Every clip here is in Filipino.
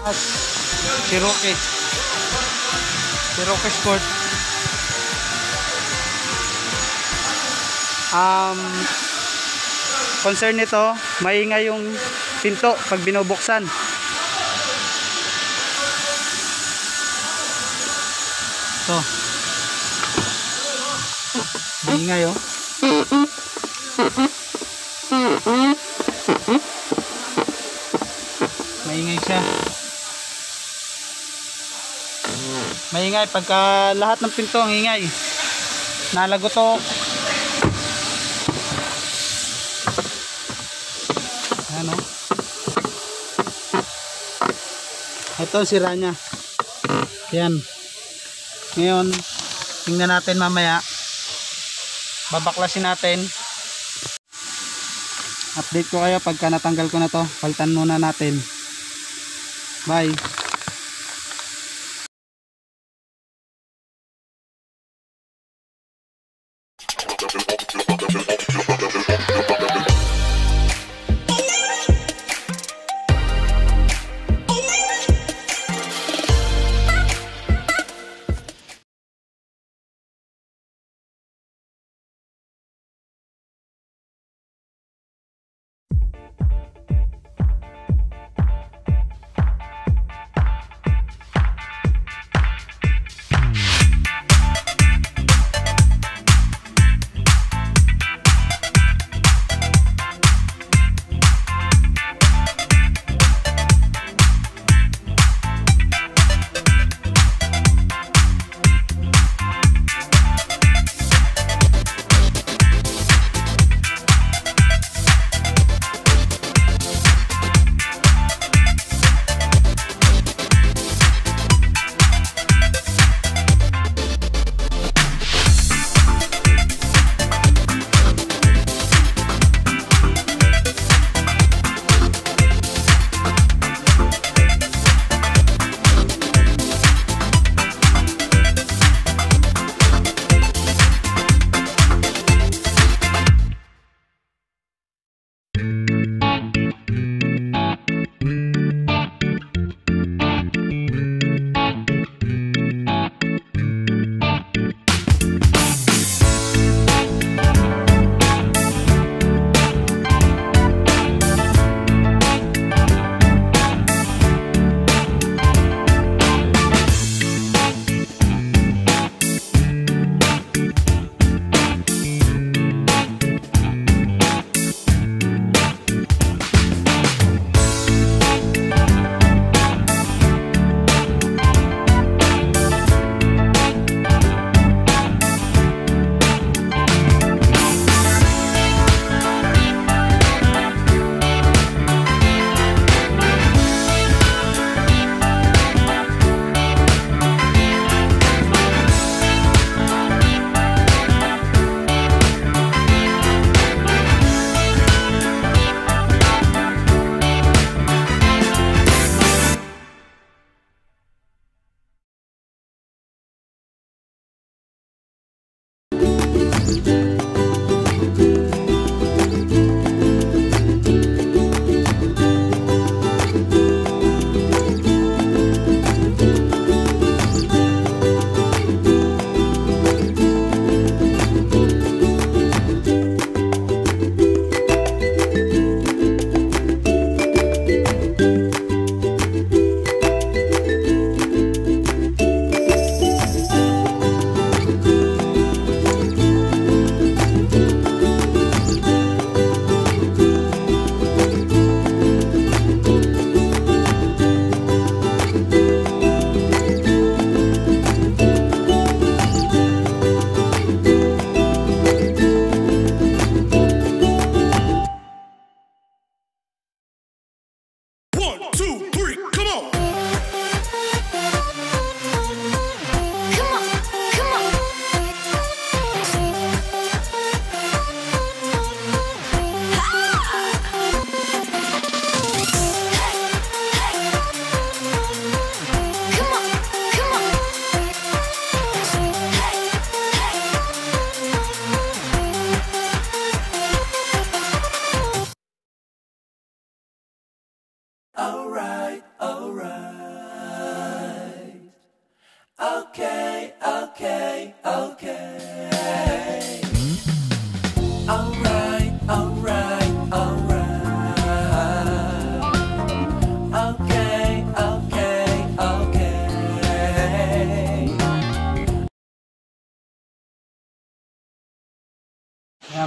Cherokee Sport. Concern nito, maingay yung pinto pag binubuksan. So, maingay oh. Maingay siya. Maingay pagka lahat ng pinto ang ingay. Nalagotok. Ano? Ito sira niya. Yan. Ngayon, tingnan natin mamaya. Babaklasin natin. Update ko kayo pagka natanggal ko na to. Palitan muna natin. Bye.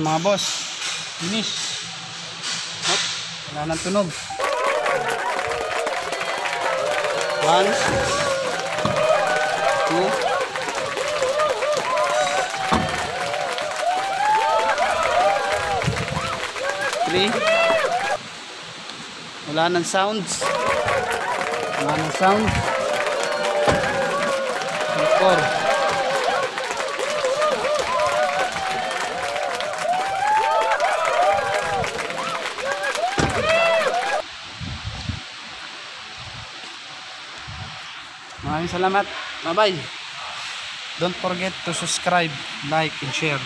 mga boss. Finish. Hop. Wala nang tunog. 1 2 3. Wala nang sounds. Wala nang sound. 4. Maraming salamat. Bye-bye. Don't forget to subscribe, like, and share.